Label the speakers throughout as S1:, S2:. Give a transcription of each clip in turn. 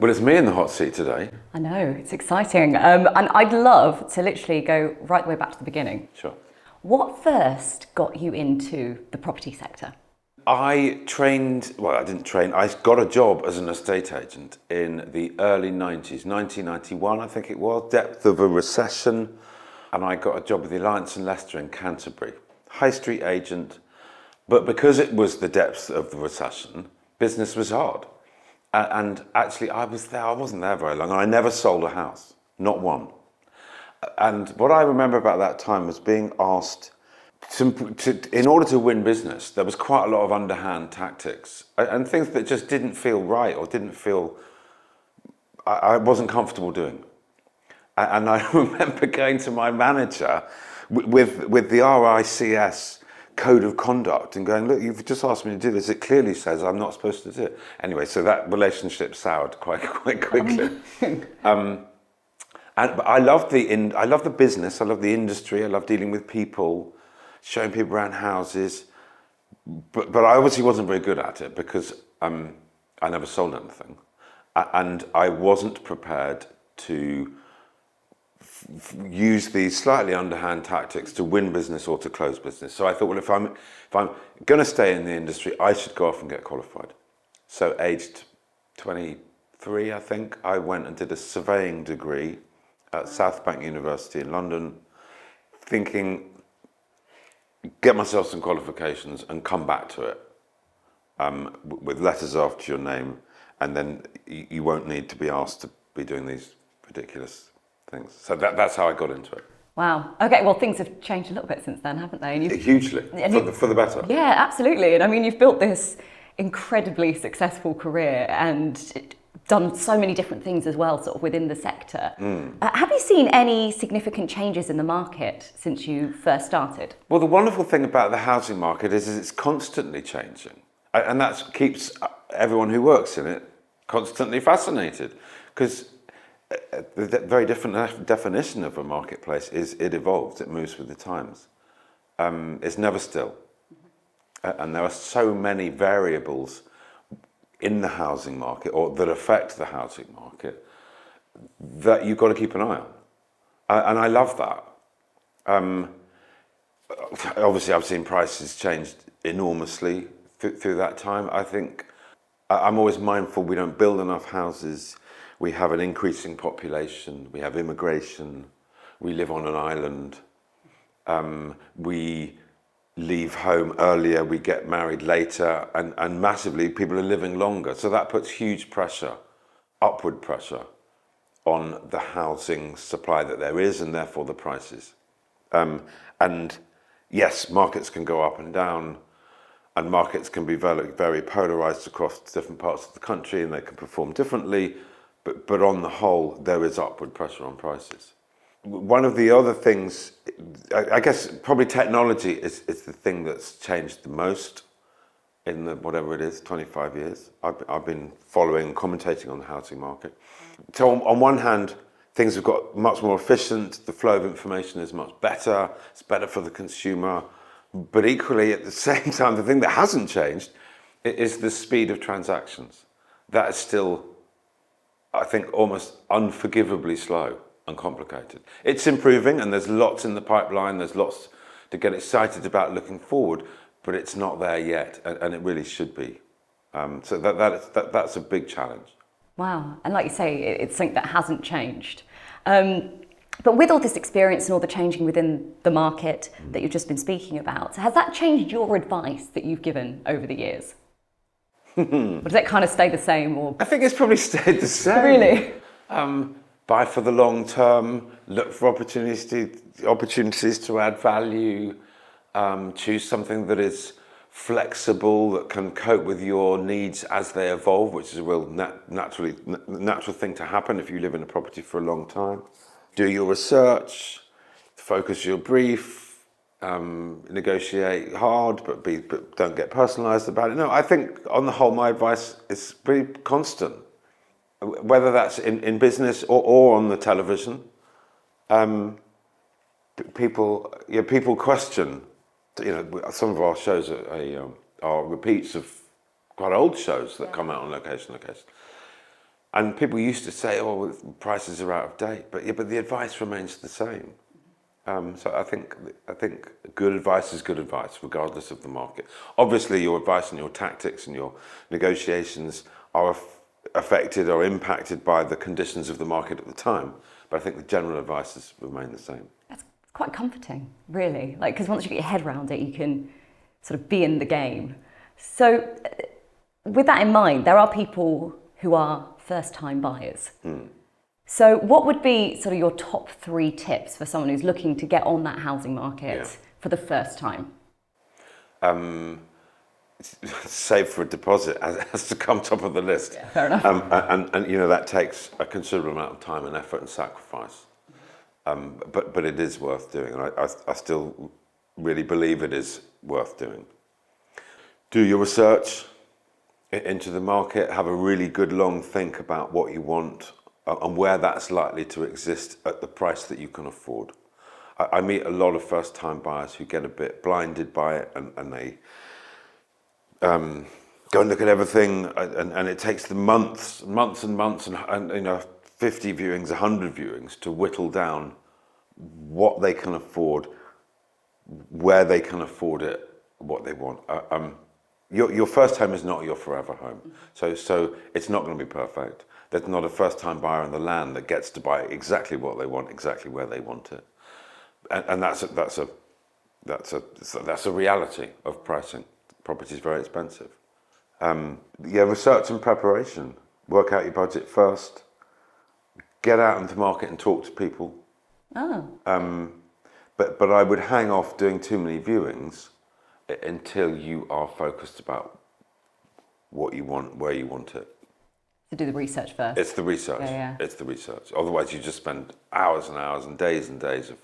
S1: Well, it's me in the hot seat today.
S2: I know, it's exciting. And I'd love to literally go right the way back to the beginning.
S1: Sure.
S2: What first got you into the property sector?
S1: I didn't train, I got a job as an estate agent in the early 90s, 1991, I think it was, depth of a recession. And I got a job with the Alliance in Leicester in Canterbury, high street agent. But because it was the depths of the recession, business was hard. And actually, I wasn't there very long, and I never sold a house, not one. And what I remember about that time was being asked in order to win business, there was quite a lot of underhand tactics and things that just didn't feel right or didn't feel, I wasn't comfortable doing. And I remember going to my manager with the RICS code of conduct and going, look, you've just asked me to do this. It clearly says I'm not supposed to do it. Anyway, so that relationship soured quite quickly. But I love the business. I love the industry. I love dealing with people, showing people around houses. But I obviously wasn't very good at it because I never sold anything, and I wasn't prepared to use these slightly underhand tactics to win business or to close business. So I thought, well, if I'm going to stay in the industry, I should go off and get qualified. So aged 23, I think, I went and did a surveying degree at South Bank University in London, thinking, get myself some qualifications and come back to it with letters after your name, and then you won't need to be asked to be doing these ridiculous things. So that's how I got into it.
S2: Wow. Okay, well, things have changed a little bit since then, haven't they? And
S1: Hugely, for the better.
S2: Yeah, absolutely. And I mean, you've built this incredibly successful career and done so many different things as well, sort of within the sector. Have you seen any significant changes in the market since you first started?
S1: Well, the wonderful thing about the housing market is it's constantly changing. And that keeps everyone who works in it constantly fascinated. Because the very different definition of a marketplace is it evolves, it moves with the times. It's never still. And there are so many variables in the housing market or that affect the housing market that you've got to keep an eye on. And I love that. Obviously, I've seen prices changed enormously through that time. I think I'm always mindful we don't build enough houses. We have an increasing population. We have immigration. We live on an island. We leave home earlier. We get married later. And massively, people are living longer. So that puts huge pressure, upward pressure, on the housing supply that there is and therefore the prices. And yes, markets can go up and down, and markets can be very, very polarized across different parts of the country, and they can perform differently. But on the whole, there is upward pressure on prices. One of the other things, I guess probably technology is the thing that's changed the most in the, whatever it is, 25 years. I've been following, commentating on the housing market. So on one hand, things have got much more efficient, the flow of information is much better, it's better for the consumer. But equally, at the same time, the thing that hasn't changed is the speed of transactions. That is still, I think, almost unforgivably slow and complicated. It's improving, and there's lots in the pipeline, there's lots to get excited about looking forward, but it's not there yet, and it really should be. So that's a big challenge.
S2: Wow. And like you say, it's something that hasn't changed. But with all this experience and all the changing within the market that you've just been speaking about, has that changed your advice that you've given over the years? Or does it kind of stay the same? Or
S1: I think it's probably stayed the same.
S2: Really?
S1: Buy for the long term, look for opportunities to add value, choose something that is flexible, that can cope with your needs as they evolve, which is a real natural thing to happen if you live in a property for a long time. Do your research, focus your brief, negotiate hard, but don't get personalised about it. No, I think on the whole, my advice is pretty constant. Whether that's in business or on the television, people question. Some of our shows are repeats of quite old shows that come out on location. And people used to say, "Oh, prices are out of date," but the advice remains the same. So I think good advice is good advice, regardless of the market. Obviously, your advice and your tactics and your negotiations are affected or impacted by the conditions of the market at the time. But I think the general advice has remained the same.
S2: That's quite comforting, really. Like, because once you get your head around it, you can sort of be in the game. So, with that in mind, there are people who are first-time buyers. So what would be sort of your top 3 tips for someone who's looking to get on that housing market for the first time?
S1: Save for a deposit has to come top of the list.
S2: Yeah, fair enough.
S1: And that takes a considerable amount of time and effort and sacrifice. But it is worth doing, and I still really believe it is worth doing. Do your research into the market, have a really good long think about what you want and where that's likely to exist at the price that you can afford. I meet a lot of first-time buyers who get a bit blinded by it, and they go and look at everything, and it takes them months and months, and 50 viewings, 100 viewings to whittle down what they can afford, where they can afford it, what they want. Your first home is not your forever home, so it's not going to be perfect. There's not a first-time buyer on the land that gets to buy exactly what they want, exactly where they want it, and that's a reality of pricing. Property is very expensive. Research and preparation. Work out your budget first. Get out into the market and talk to people. But I would hang off doing too many viewings until you are focused about what you want, where you want it.
S2: To do the research first.
S1: It's the research.
S2: Yeah.
S1: It's the research. Otherwise, you just spend hours and hours and days of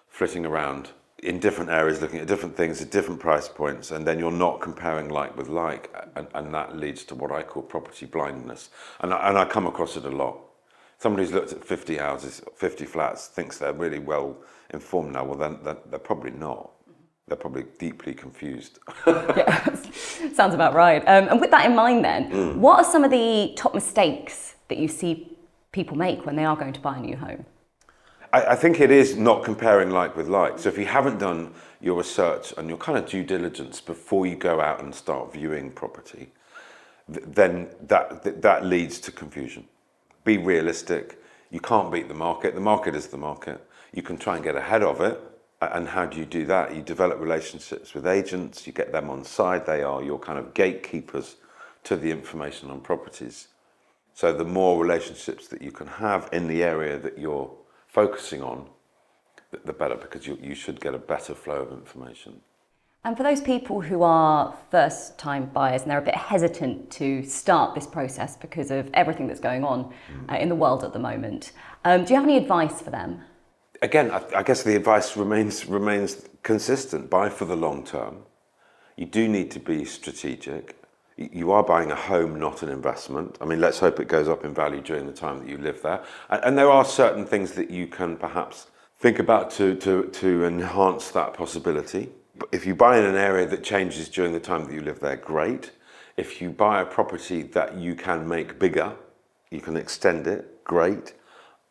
S1: flitting around in different areas, looking at different things at different price points, and then you're not comparing like with like, and that leads to what I call property blindness. And I come across it a lot. Somebody who's looked at 50 houses, 50 flats, thinks they're really well informed now. Well, then they're probably not. They're probably deeply confused.
S2: Yeah, sounds about right. And with that in mind then, what are some of the top mistakes that you see people make when they are going to buy a new home?
S1: I think it is not comparing like with like. So if you haven't done your research and your kind of due diligence before you go out and start viewing property, then that leads to confusion. Be realistic. You can't beat the market. The market is the market. You can try and get ahead of it. And how do you do that? You develop relationships with agents. You get them on side. They are your kind of gatekeepers to the information on properties. So the more relationships that you can have in the area that you're focusing on, the better, because you should get a better flow of information.
S2: And for those people who are first-time buyers and they're a bit hesitant to start this process because of everything that's going on in the world at the moment, do you have any advice for them?
S1: Again, I guess the advice remains consistent. Buy for the long term. You do need to be strategic. You are buying a home, not an investment. I mean, let's hope it goes up in value during the time that you live there. And there are certain things that you can perhaps think about to enhance that possibility. If you buy in an area that changes during the time that you live there, great. If you buy a property that you can make bigger, you can extend it, great.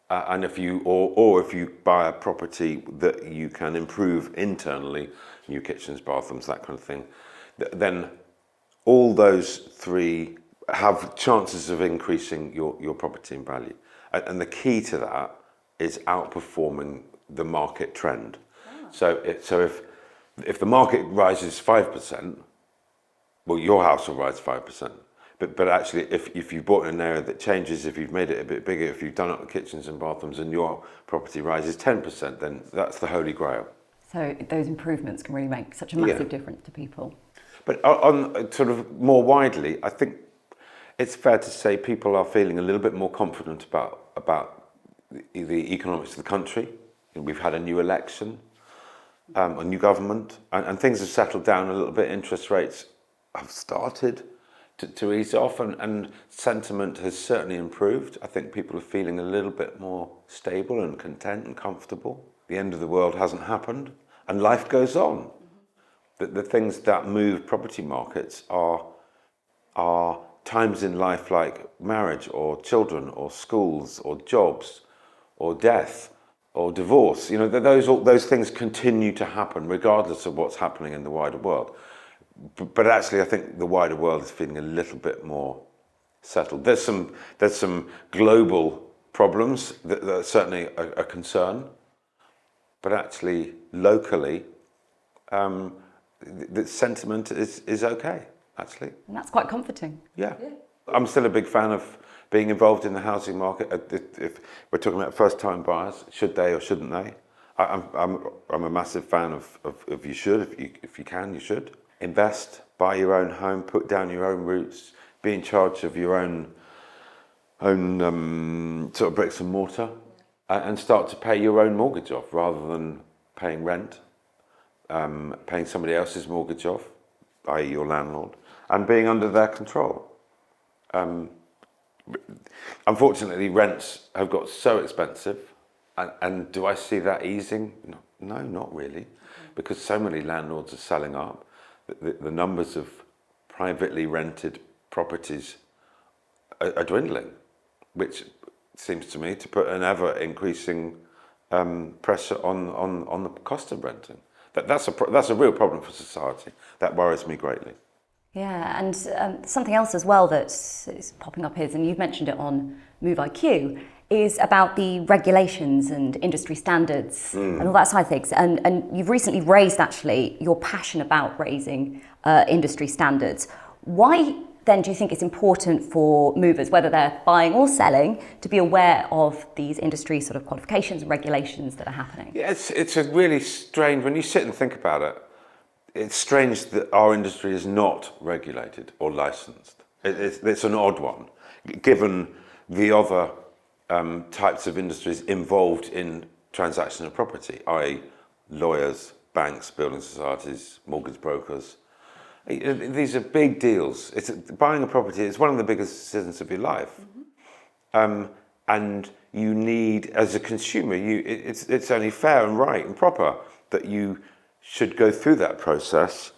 S1: And if you buy a property that you can improve internally, new kitchens, bathrooms, that kind of thing, then all those 3 have chances of increasing your property in value. And the key to that is outperforming the market trend. So if the market rises 5%, well, your house will rise 5%. But actually, if you bought in an area that changes, if you've made it a bit bigger, if you've done up the kitchens and bathrooms and your property rises 10%, then that's the holy grail.
S2: So those improvements can really make such a massive difference to people.
S1: But on sort of more widely, I think it's fair to say people are feeling a little bit more confident about the economics of the country. We've had a new election, a new government, and things have settled down a little bit. Interest rates have started to ease off, and sentiment has certainly improved. I think people are feeling a little bit more stable and content and comfortable. The end of the world hasn't happened, and life goes on. The things that move property markets are times in life like marriage or children or schools or jobs or death or divorce. You know, those things continue to happen regardless of what's happening in the wider world. But actually, I think the wider world is feeling a little bit more settled. There's some global problems that are certainly a concern, but actually locally, the sentiment is okay. Actually,
S2: And that's quite comforting.
S1: yeah. I'm still a big fan of being involved in the housing market. If we're talking about first-time buyers, should they or shouldn't they? I'm a massive fan of you should, if you can, you should. Invest, buy your own home, put down your own roots, be in charge of your own sort of bricks and mortar, and start to pay your own mortgage off rather than paying rent, paying somebody else's mortgage off, i.e. your landlord, and being under their control. Unfortunately, rents have got so expensive, and do I see that easing? No, not really, because so many landlords are selling up. The numbers of privately rented properties are dwindling, which seems to me to put an ever-increasing pressure on the cost of renting. That's a real problem for society. That worries me greatly.
S2: Yeah, and something else as well that is popping up is, and you've mentioned it on Move IQ, is about the regulations and industry standards and all that side of things. And you've recently raised, actually, your passion about raising industry standards. Why then do you think it's important for movers, whether they're buying or selling, to be aware of these industry sort of qualifications and regulations that are happening?
S1: Yeah, it's a really strange, when you sit and think about it, it's strange that our industry is not regulated or licensed. It's an odd one, given the other types of industries involved in transaction of property, i.e. lawyers, banks, building societies, mortgage brokers. These are big deals. Buying a property is one of the biggest decisions of your life. And you need, as a consumer, it's only fair and right and proper that you should go through that process,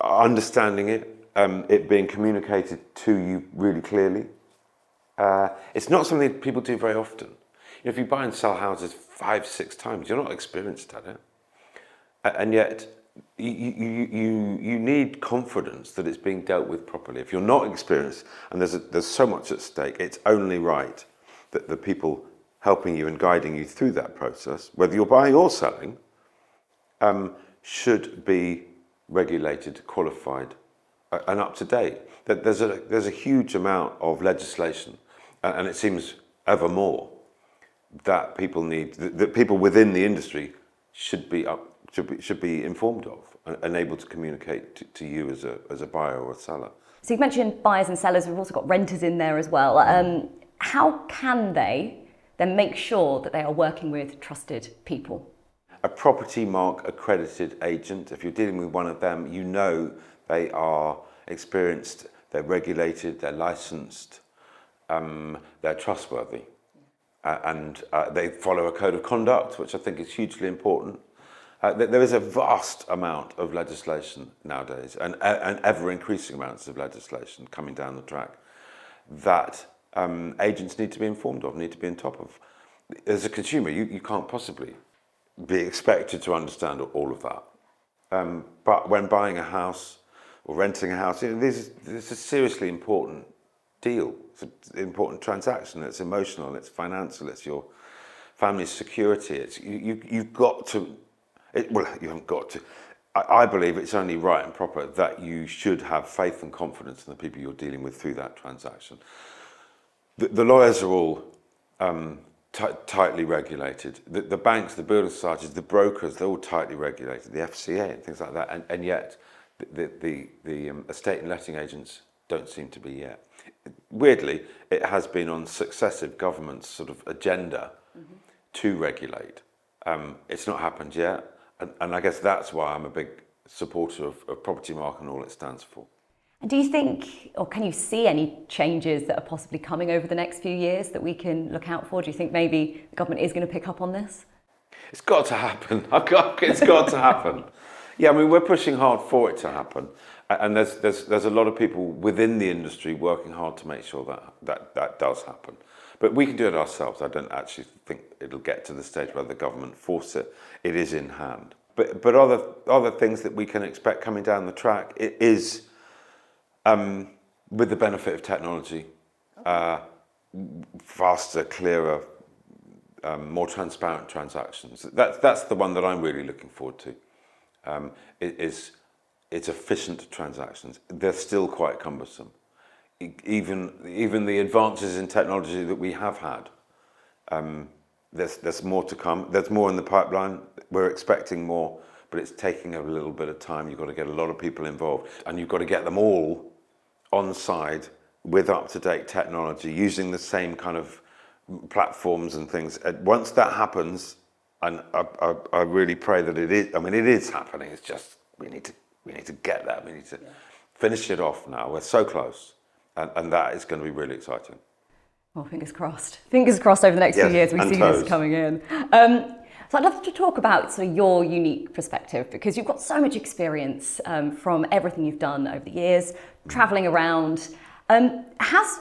S1: understanding it being communicated to you really clearly. It's not something that people do very often. If you buy and sell houses 5-6 times, you're not experienced at it. And yet, you need confidence that it's being dealt with properly. If you're not experienced and there's so much at stake, it's only right that the people helping you and guiding you through that process, whether you're buying or selling, should be regulated, qualified, and up to date. That there's a huge amount of legislation, and it seems ever more that people within the industry should be informed of and able to communicate to you as a buyer or a seller.
S2: So you've mentioned buyers and sellers. We've also got renters in there as well. How can they then make sure that they are working with trusted people?
S1: A Property Mark accredited agent, if you're dealing with one of them, you know they are experienced, they're regulated, they're licensed, they're trustworthy. And they follow a code of conduct, which I think is hugely important. There is a vast amount of legislation nowadays, and ever-increasing amounts of legislation coming down the track that agents need to be informed of, need to be on top of. As a consumer, you can't possibly be expected to understand all of that. But when buying a house or renting a house, this is a seriously important deal. It's an important transaction. It's emotional, it's financial, it's your family's security. You've got to. You haven't got to. I believe it's only right and proper that you should have faith and confidence in the people you're dealing with through that transaction. The lawyers are all tightly regulated. The banks, the building societies, the brokers, they're all tightly regulated. The FCA and things like that. And yet, the estate and letting agents don't seem to be yet. Weirdly, it has been on successive governments' sort of agenda to regulate. It's not happened yet. And I guess that's why I'm a big supporter of Property Mark and all it stands for.
S2: And do you think, or can you see any changes that are possibly coming over the next few years that we can look out for? Do you think maybe the government is going to pick up on this?
S1: It's got to happen. It's got to happen. Yeah, I mean, we're pushing hard for it to happen. And there's a lot of people within the industry working hard to make sure that does happen. But we can do it ourselves. I don't actually think it'll get to the stage where the government force it. It is in hand. But other things that we can expect coming down the track, it is with the benefit of technology, faster, clearer, more transparent transactions. That's the one that I'm really looking forward to. It's efficient transactions. They're still quite cumbersome. Even the advances in technology that we have had, there's more to come. There's more in the pipeline. We're expecting more, but it's taking a little bit of time. You've got to get a lot of people involved, and you've got to get them all on side with up-to-date technology, using the same kind of platforms and things. Once that happens, and I really pray that it is. I mean, it is happening. It's just we need to get that. We need to finish it off now. We're so close, and that is going to be really exciting.
S2: Well, fingers crossed. Fingers crossed over the next few years we see this coming in. So I'd love to talk about sort of your unique perspective, because you've got so much experience from everything you've done over the years, travelling around. Has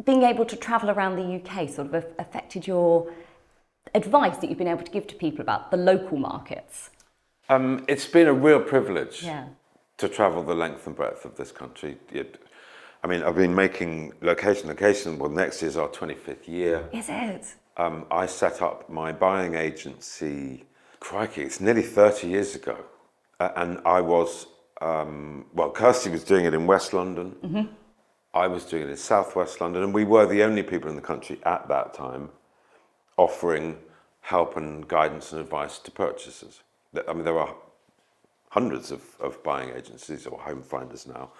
S2: being able to travel around the UK sort of affected your advice that you've been able to give to people about the local markets?
S1: It's been a real privilege
S2: to
S1: travel the length and breadth of this country. I mean, I've been making Location. Well, next year's our 25th year.
S2: Is it?
S1: I set up my buying agency, crikey, it's nearly 30 years ago. And I was, Kirsty was doing it in West London. Mm-hmm. I was doing it in South West London. And we were the only people in the country at that time offering help and guidance and advice to purchasers. I mean, there are hundreds of buying agencies or home finders now,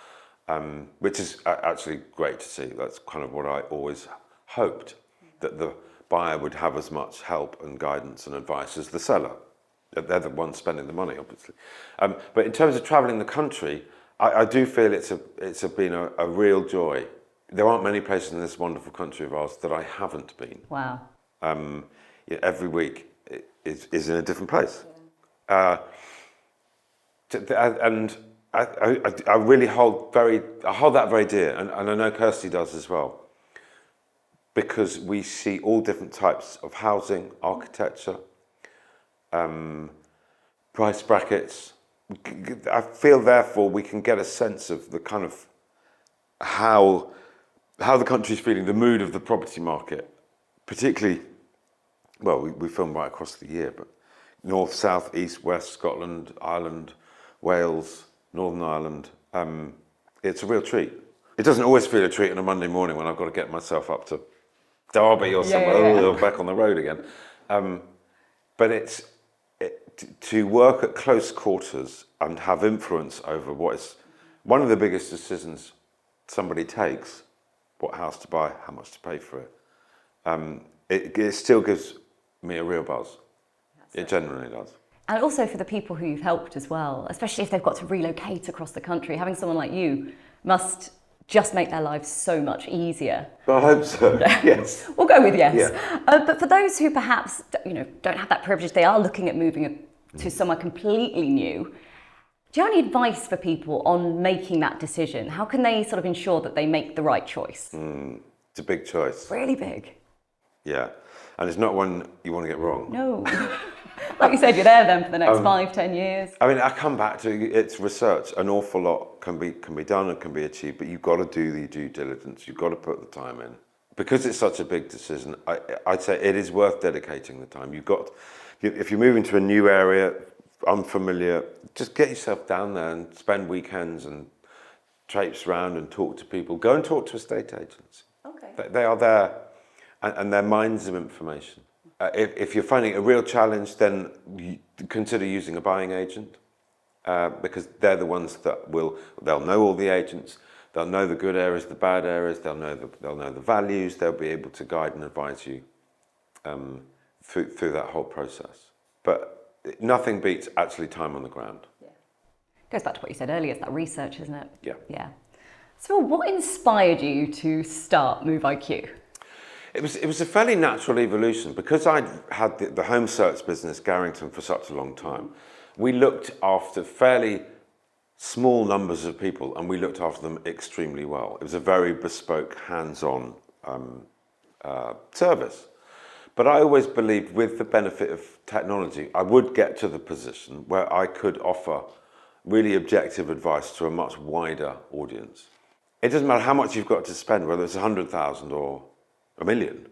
S1: which is actually great to see. That's kind of what I always hoped, that the buyer would have as much help and guidance and advice as the seller. They're the ones spending the money, obviously. But in terms of travelling the country, I do feel it's been a real joy. There aren't many places in this wonderful country of ours that I haven't been.
S2: Wow.
S1: Every week is in a different place. And I really hold that very dear, and I know Kirsty does as well, because we see all different types of housing, architecture, price brackets. I feel therefore we can get a sense of the kind of how the country's feeling, the mood of the property market, particularly. Well, we film right across the year, but north, south, east, west, Scotland, Ireland, Wales, Northern Ireland. It's a real treat. It doesn't always feel a treat on a Monday morning when I've got to get myself up to Derby or somewhere, or back on the road again. But to work at close quarters and have influence over what is one of the biggest decisions somebody takes, what house to buy, how much to pay for it. It still gives me a real buzz. It genuinely does.
S2: And also for the people who you've helped as well, especially if they've got to relocate across the country, having someone like you must just make their lives so much easier.
S1: I hope so. Yes.
S2: We'll go with yes.
S1: Yeah.
S2: But for those who perhaps don't have that privilege, they are looking at moving to somewhere completely new. Do you have any advice for people on making that decision? How can they sort of ensure that they make the right choice?
S1: It's a big choice.
S2: Really big.
S1: Yeah. And it's not one you want to get wrong.
S2: No. Like you said, you're there then for the next 5-10 years.
S1: I mean, I come back to it's research. An awful lot can be done and can be achieved, but you've got to do the due diligence. You've got to put the time in. Because it's such a big decision, I'd say it is worth dedicating the time. If you're moving to a new area, unfamiliar, just get yourself down there and spend weekends and traipse around and talk to people. Go and talk to estate agents. Okay. They are there, and they're mines of information. If you're finding it a real challenge, then consider using a buying agent, because they're the ones that they'll know all the agents, they'll know the good areas, the bad areas, they'll know the values, they'll be able to guide and advise you through that whole process. But nothing beats actually time on the ground. Yeah.
S2: Goes back to what you said earlier, it's that research, isn't it?
S1: Yeah.
S2: Yeah. So what inspired you to start Move IQ?
S1: It was a fairly natural evolution, because I'd had the home search business, Garrington, for such a long time. We looked after fairly small numbers of people, and we looked after them extremely well. It was a very bespoke, hands-on service. But I always believed with the benefit of technology, I would get to the position where I could offer really objective advice to a much wider audience. It doesn't matter how much you've got to spend, whether it's 100,000 or a million.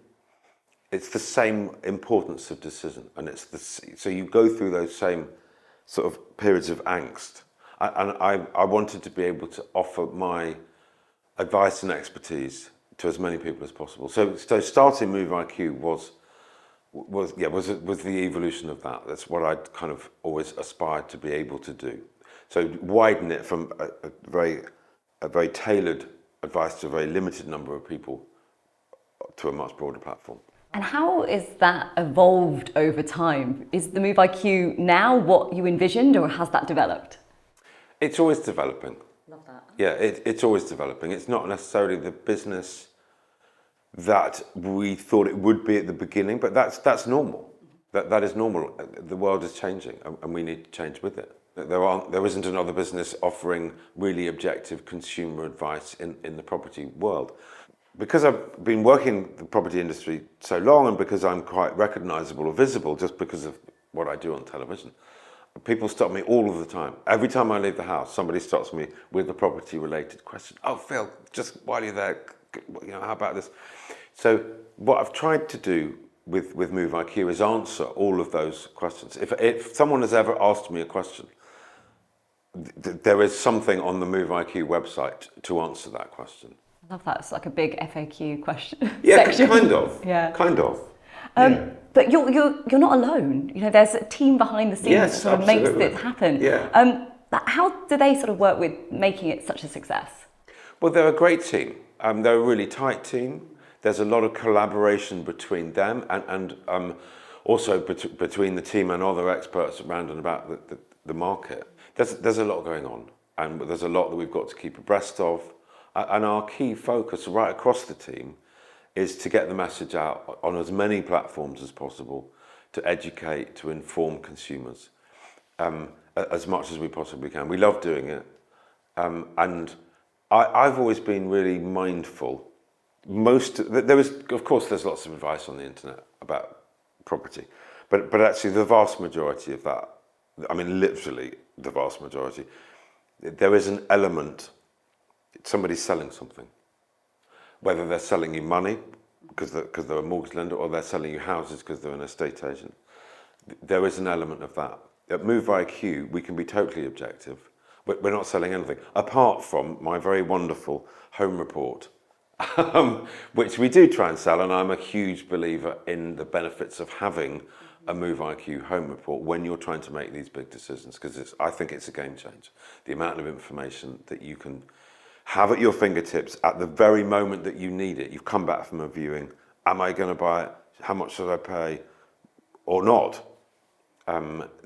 S1: It's the same importance of decision, and so you go through those same sort of periods of angst. And I wanted to be able to offer my advice and expertise to as many people as possible. So starting Move IQ was the evolution of that. That's what I'd kind of always aspired to be able to do. So widen it from a very tailored advice to a very limited number of people to a much broader platform.
S2: And how is that evolved over time? Is the Move IQ now what you envisioned, or has that developed?
S1: It's always developing.
S2: Love that.
S1: Yeah, it's always developing. It's not necessarily the business that we thought it would be at the beginning, but that's normal. That is normal. The world is changing, and we need to change with it. There isn't another business offering really objective consumer advice in the property world. Because I've been working in the property industry so long, and because I'm quite recognisable or visible just because of what I do on television, people stop me all of the time. Every time I leave the house, somebody stops me with a property-related question. Oh, Phil, just while you're there, how about this? So what I've tried to do with Move IQ is answer all of those questions. If someone has ever asked me a question, there is something on the Move IQ website to answer that question.
S2: I love that. It's like a big FAQ question.
S1: Yeah,
S2: section.
S1: kind of.
S2: Yeah.
S1: Kind of.
S2: But you're not alone. There's a team behind the scenes that sort of makes it happen.
S1: Yeah.
S2: How do they sort of work with making it such a success?
S1: Well, they're a great team. They're a really tight team. There's a lot of collaboration between them and also between the team and other experts around and about the market. There's a lot going on, and there's a lot that we've got to keep abreast of. And our key focus right across the team is to get the message out on as many platforms as possible, to educate, to inform consumers as much as we possibly can. We love doing it. And I've always been really mindful. Of course, there's lots of advice on the internet about property, but actually the vast majority of that, I mean, literally the vast majority, there is an element. Somebody's selling something, whether they're selling you money because they're a mortgage lender, or they're selling you houses because they're an estate agent. There is an element of that. At Move IQ, we can be totally objective. We're not selling anything, apart from my very wonderful home report, which we do try and sell, and I'm a huge believer in the benefits of having a Move IQ home report when you're trying to make these big decisions, because I think it's a game changer. The amount of information that you can have at your fingertips at the very moment that you need it. You've come back from a viewing. Am I going to buy it? How much should I pay? Or not?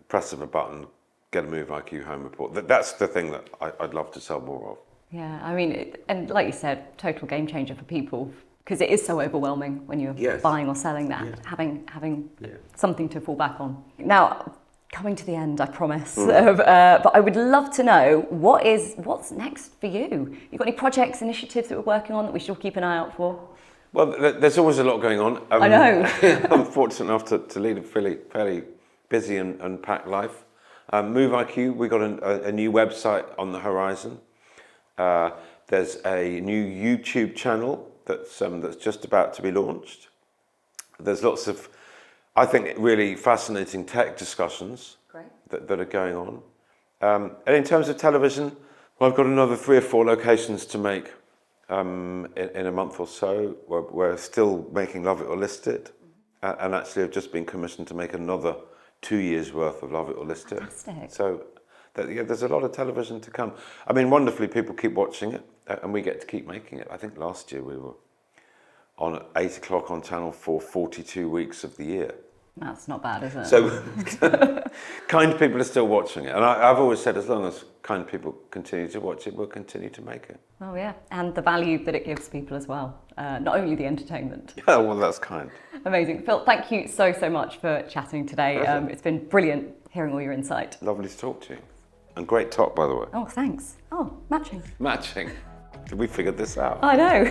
S1: Press of a button, get a Move IQ home report. That's the thing that I'd love to sell more of.
S2: Yeah, I mean, and like you said, total game changer for people, because it is so overwhelming when you're buying or selling that, having something to fall back on. Now, coming to the end, I promise. But I would love to know what's next for you. You got any projects, initiatives that we're working on that we should keep an eye out for?
S1: Well, there's always a lot going on.
S2: I know.
S1: I'm fortunate enough to lead a fairly busy and packed life. Move IQ, we got a new website on the horizon. There's a new YouTube channel that's just about to be launched. There's lots of, I think, really fascinating tech discussions that are going on. And in terms of television, well, I've got another 3 or 4 locations to make in a month or so. We're still making Love It or List It. And actually I've just been commissioned to make another 2 years worth of Love It or List It.
S2: Fantastic.
S1: So there's a lot of television to come. I mean, wonderfully, people keep watching it and we get to keep making it. I think last year we were on at 8 o'clock on Channel 4 42 weeks of the year.
S2: That's not bad, is it?
S1: So kind people are still watching it. And I've always said, as long as kind people continue to watch it, we'll continue to make it.
S2: Oh yeah, and the value that it gives people as well. Not only the entertainment.
S1: Yeah, well, that's kind.
S2: Amazing. Phil, thank you so much for chatting today. It's been brilliant hearing all your insight.
S1: Lovely to talk to you. And great top, by the way.
S2: Oh, thanks. Oh, matching.
S1: Matching. We figured this out.
S2: I know.